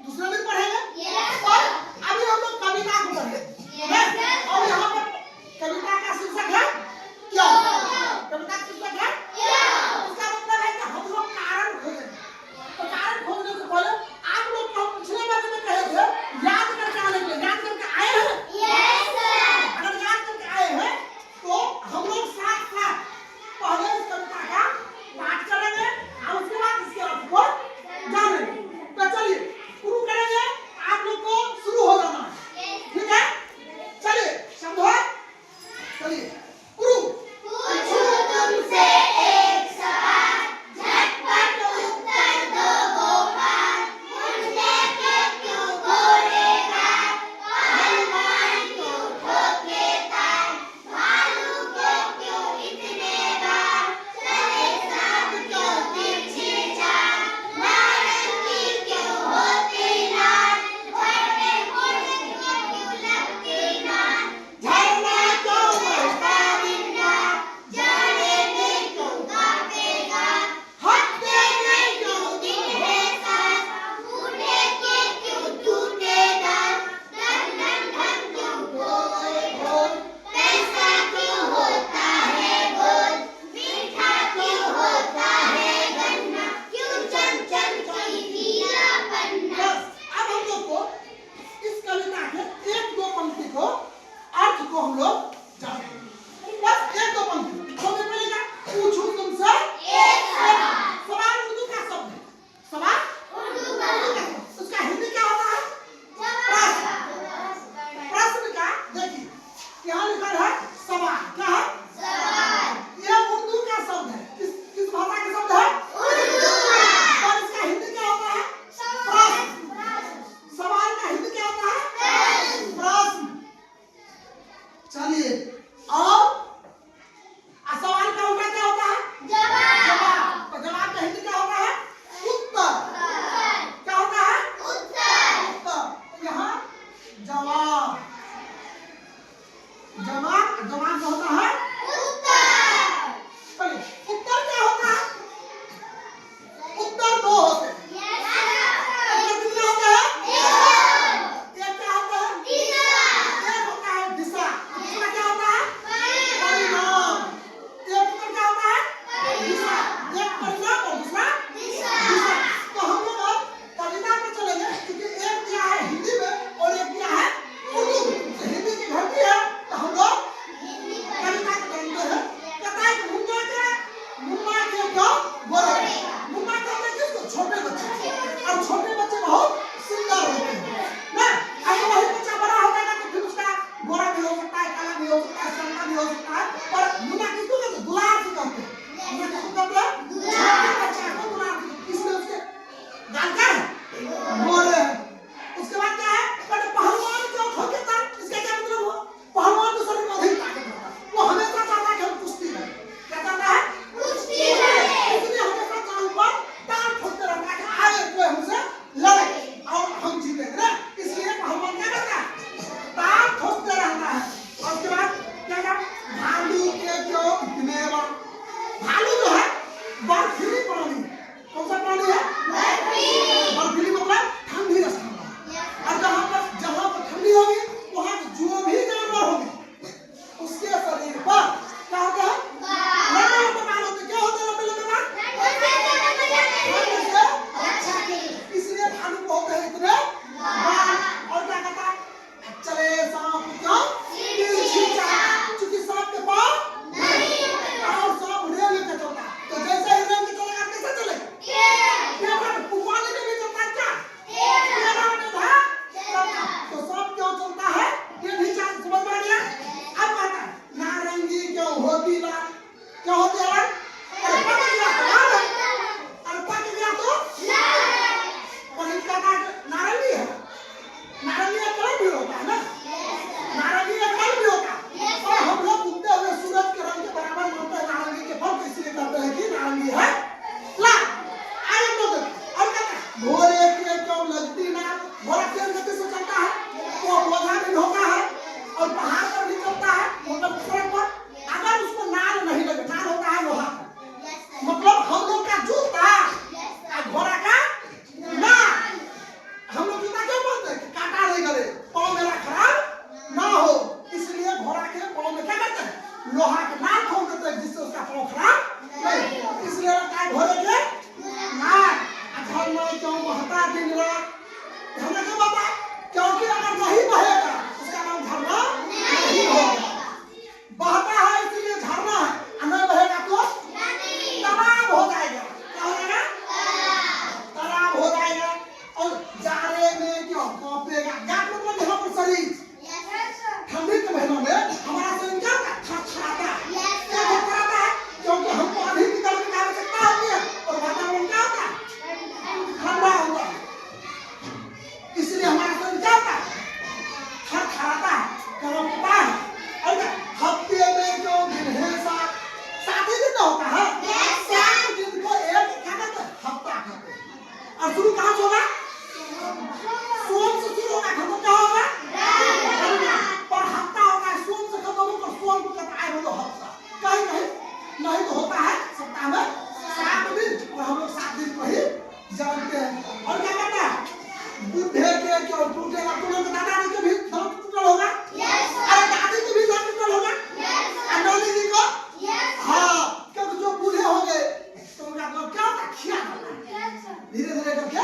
दूसरा दिन पढ़ेंगे और अभी हम लोग कविता को पढ़ेंगे। घोड़े के क्यों लगती ना, घोड़ा तेज गति से चलता है तो बोझा भी ढोता है और पहाड़ पर भी चलता है, मतलब सड़क पर। अगर उसको नाल नहीं लगे, नाल होता है लोहा का, मतलब हम लोग का जूता और घोड़ा का नाल। हम लोग जूता क्यों बोलते हैं? काटा नहीं करे, पाँव मेरा खराब ना हो, इसलिए घोड़ा के पाँव में क्या करते हैं? लोहा के नाल ठोक देते हैं, जिससे उसका पाँव खराब नहीं। इसलिए लगता है घोड़े के नाल। घर में क्यों बहता दिन रात? झरना क्यों बहता? क्योंकि अगर नहीं बहेगा उसका नाम झरना नहीं होगा। बहता है इसलिए झरना है, और नहीं बहेगा तो तालाब हो जाएगा। क्या हो जाएगा? तालाब हो जाएगा। और जाड़े में क्यों कांपेगा? जाड़ मतलब यहाँ पर शरीर, ठंडी के महीनों में हमारा शरीर क्या होता है? थरथराता है। क्या थरथराता है? क्योंकि हमको अधिक गर्मी की आवश्यकता होती है और वातावरण क्या होता है? ठंडा होता है, इसलिए हमारा शरीर क्या होता है? थरथराता है, कांपता है। और हफ्ते में जो दिन है 7 ही दिन का होता है, 7 दिन को एक क्या कहते हैं? हफ्ता कहते हैं। और शुरू कहाँ से होगा? सोम से शुरू होगा, खत्म क्या होगा? पर हफ्ता होगा, सोम से खत्म होगा, सोम को कहता है बोलो हफ्ता। कहीं कहीं नहीं तो होता है सप्ताह में 7 दिन, और हम लोग 7 दिन को ही जानते हैं। और क्या कहता है? बुढ़े के क्यों टूटेगा? तुम दादाजी के भी दांत टूटल होगा, अरे दादी के भी दांत टूटल होगा, और नानी जी को हाँ, क्योंकि जो बूढ़े हो गए तो उनका क्या होता है? खिया जाता है, धीरे धीरे करके